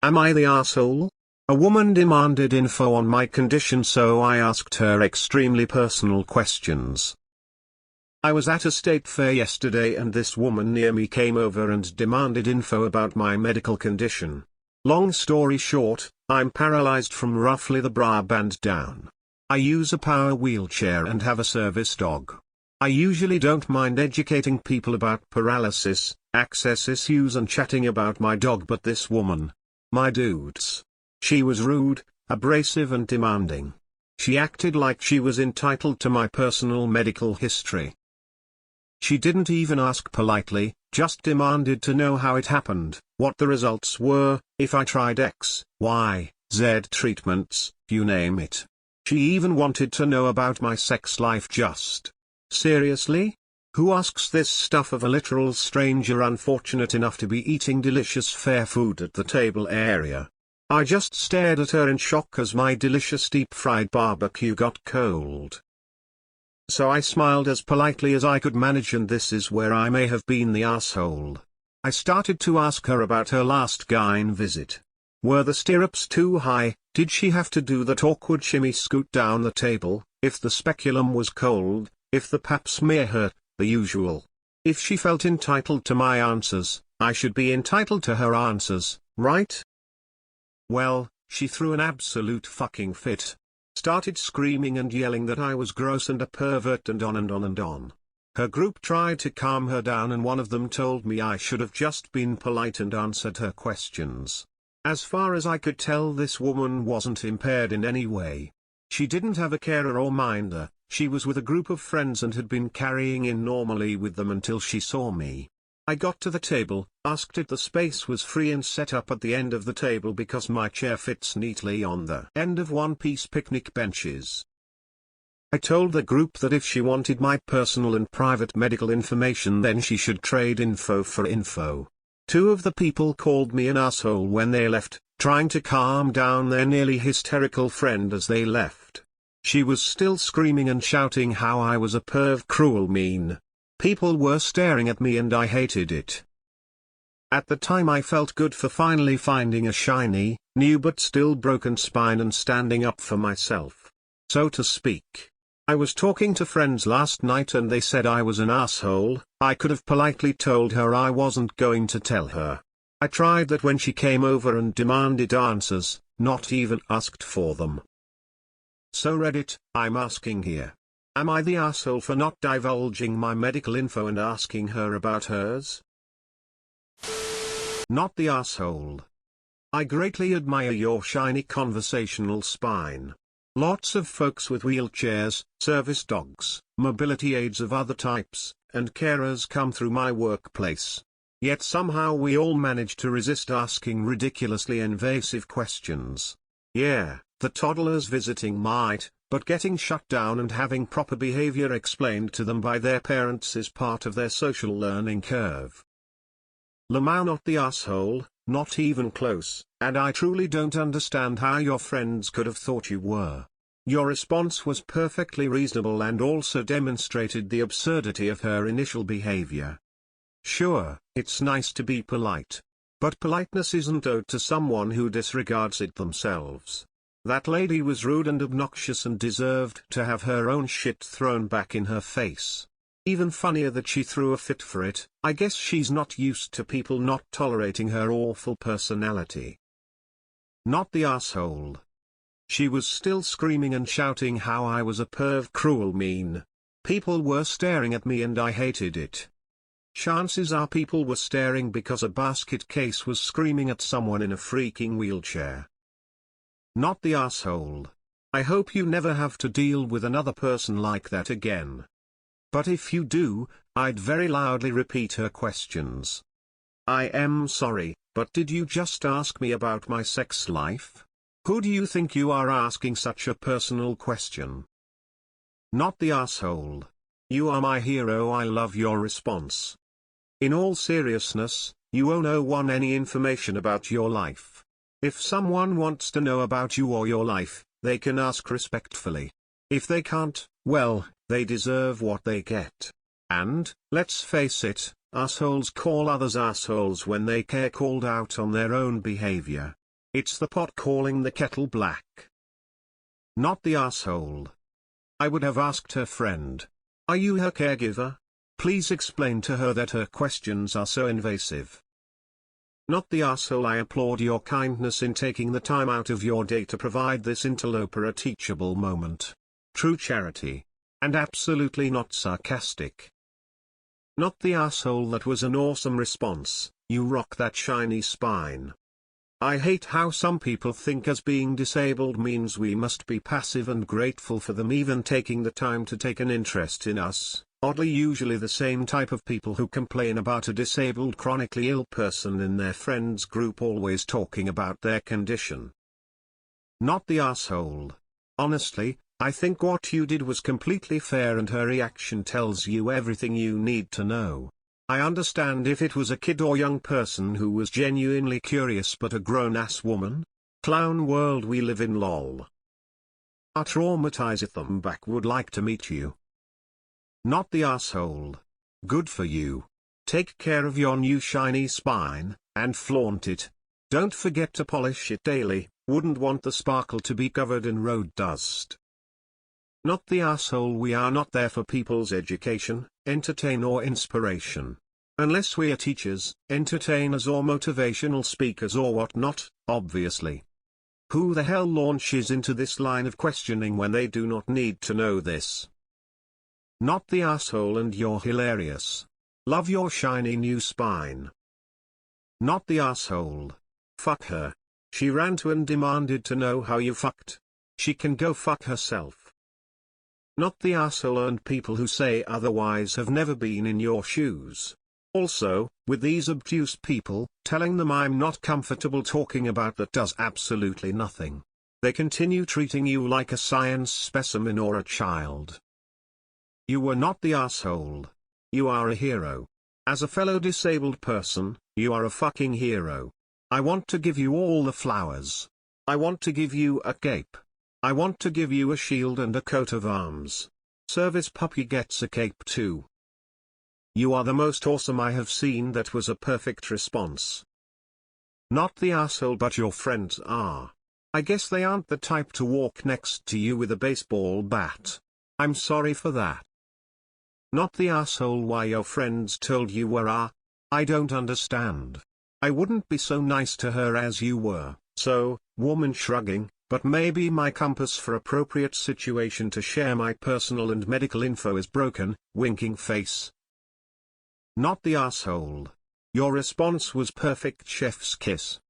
Am I the asshole? A woman demanded info on my condition, so I asked her extremely personal questions. I was at a state fair yesterday and this woman near me came over and demanded info about my medical condition. Long story short, I'm paralyzed from roughly the bra band down. I use a power wheelchair and have a service dog. I usually don't mind educating people about paralysis, access issues and chatting about my dog, but this woman, my dudes. She was rude, abrasive and demanding. She acted like she was entitled to my personal medical history. She didn't even ask politely, just demanded to know how it happened, what the results were, if I tried X, Y, Z treatments, you name it. She even wanted to know about my sex life. Just. Seriously? Who asks this stuff of a literal stranger unfortunate enough to be eating delicious fair food at the table area? I just stared at her in shock as my delicious deep-fried barbecue got cold. So I smiled as politely as I could manage, and this is where I may have been the asshole. I started to ask her about her last gyne visit. Were the stirrups too high? Did she have to do that awkward shimmy scoot down the table? If the speculum was cold? If the pap smear hurt? The usual. If she felt entitled to my answers, I should be entitled to her answers, right? Well, she threw an absolute fucking fit. Started screaming and yelling that I was gross and a pervert and on and on and on. Her group tried to calm her down and one of them told me I should have just been polite and answered her questions. As far as I could tell, this woman wasn't impaired in any way. She didn't have a carer or minder, she was with a group of friends and had been carrying in normally with them until she saw me. I got to the table, asked if the space was free and set up at the end of the table because my chair fits neatly on the end of one-piece picnic benches. I told the group that if she wanted my personal and private medical information then she should trade info for info. Two of the people called me an asshole when they left, trying to calm down their nearly hysterical friend as they left. She was still screaming and shouting how I was a perv, cruel, mean. People were staring at me and I hated it. At the time I felt good for finally finding a shiny, new but still broken spine and standing up for myself, so to speak. I was talking to friends last night and they said I was an asshole. I could have politely told her I wasn't going to tell her. I tried that when she came over and demanded answers, not even asked for them. So Reddit, I'm asking here. Am I the asshole for not divulging my medical info and asking her about hers? Not the asshole. I greatly admire your shiny conversational spine. Lots of folks with wheelchairs, service dogs, mobility aids of other types, and carers come through my workplace. Yet somehow we all manage to resist asking ridiculously invasive questions. Yeah, the toddlers visiting might, but getting shut down and having proper behavior explained to them by their parents is part of their social learning curve. Lamau, not the asshole, not even close, and I truly don't understand how your friends could have thought you were. Your response was perfectly reasonable and also demonstrated the absurdity of her initial behavior. Sure, it's nice to be polite. But politeness isn't owed to someone who disregards it themselves. That lady was rude and obnoxious and deserved to have her own shit thrown back in her face. Even funnier that she threw a fit for it. I guess she's not used to people not tolerating her awful personality. Not the asshole. She was still screaming and shouting how I was a perv, cruel, mean. People were staring at me and I hated it. Chances are people were staring because a basket case was screaming at someone in a freaking wheelchair. Not the asshole. I hope you never have to deal with another person like that again. But if you do, I'd very loudly repeat her questions. I am sorry, but did you just ask me about my sex life? Who do you think you are asking such a personal question? Not the asshole. You are my hero. I love your response. In all seriousness, you owe no one any information about your life. If someone wants to know about you or your life, they can ask respectfully. If they can't, well, they deserve what they get. And, let's face it, assholes call others assholes when they care called out on their own behavior. It's the pot calling the kettle black. Not the asshole. I would have asked her friend. Are you her caregiver? Please explain to her that her questions are so invasive. Not the asshole. I applaud your kindness in taking the time out of your day to provide this interloper a teachable moment. True charity. And absolutely not sarcastic. Not the asshole. That was an awesome response, you rock that shiny spine. I hate how some people think us being disabled means we must be passive and grateful for them even taking the time to take an interest in us. Oddly, usually the same type of people who complain about a disabled chronically ill person in their friends group always talking about their condition. Not the asshole. Honestly, I think what you did was completely fair and her reaction tells you everything you need to know. I understand if it was a kid or young person who was genuinely curious, but a grown-ass woman? Clown world we live in, lol. I traumatized them back, would like to meet you. Not the asshole. Good for you. Take care of your new shiny spine, and flaunt it. Don't forget to polish it daily, wouldn't want the sparkle to be covered in road dust. Not the asshole. We are not there for people's education, entertain or inspiration. Unless we are teachers, entertainers or motivational speakers or whatnot, obviously. Who the hell launches into this line of questioning when they do not need to know this? Not the asshole. And you're hilarious. Love your shiny new spine. Not the asshole. Fuck her. She ran to and demanded to know how you fucked. She can go fuck herself. Not the asshole. And people who say otherwise have never been in your shoes. Also, with these obtuse people, telling them I'm not comfortable talking about that does absolutely nothing. They continue treating you like a science specimen or a child. You were not the asshole. You are a hero. As a fellow disabled person, you are a fucking hero. I want to give you all the flowers. I want to give you a cape. I want to give you a shield and a coat of arms. Service puppy gets a cape too. You are the most awesome I have seen. That was a perfect response. Not the asshole. But your friends are. I guess they aren't the type to walk next to you with a baseball bat. I'm sorry for that. Not the asshole. Why your friends told you were I don't understand. I wouldn't be so nice to her as you were. So, woman shrugging, but maybe my compass for appropriate situation to share my personal and medical info is broken, winking face. Not the asshole. Your response was perfect, chef's kiss.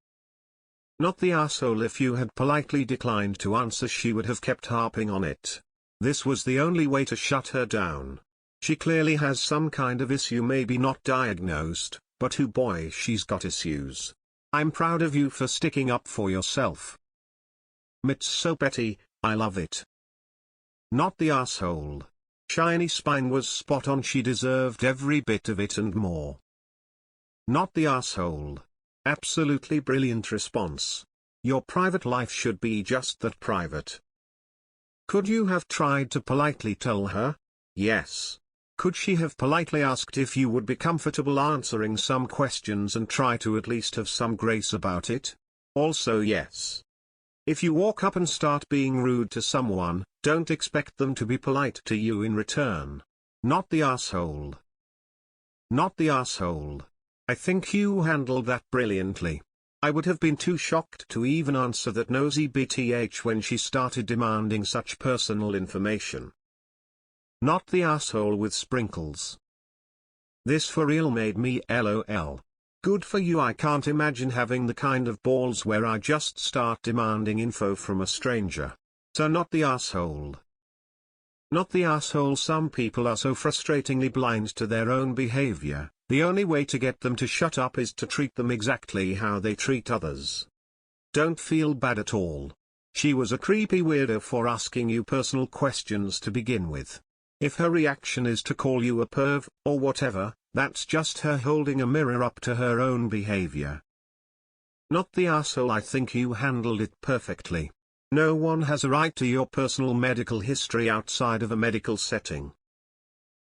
Not the asshole. If you had politely declined to answer, she would have kept harping on it. This was the only way to shut her down. She clearly has some kind of issue, maybe not diagnosed, but oh boy, she's got issues. I'm proud of you for sticking up for yourself. It's so petty, I love it. Not the asshole. Shiny spine was spot on. She deserved every bit of it and more. Not the asshole. Absolutely brilliant response. Your private life should be just that, private. Could you have tried to politely tell her? Yes. Could she have politely asked if you would be comfortable answering some questions and try to at least have some grace about it? Also yes. If you walk up and start being rude to someone, don't expect them to be polite to you in return. Not the asshole. Not the asshole. I think you handled that brilliantly. I would have been too shocked to even answer that nosy BTH when she started demanding such personal information. Not the asshole with sprinkles. This for real made me LOL. Good for you. I can't imagine having the kind of balls where I just start demanding info from a stranger. So not the asshole. Not the asshole. Some people are so frustratingly blind to their own behavior, the only way to get them to shut up is to treat them exactly how they treat others. Don't feel bad at all. She was a creepy weirdo for asking you personal questions to begin with. If her reaction is to call you a perv, or whatever, that's just her holding a mirror up to her own behavior. Not the asshole. I think you handled it perfectly. No one has a right to your personal medical history outside of a medical setting.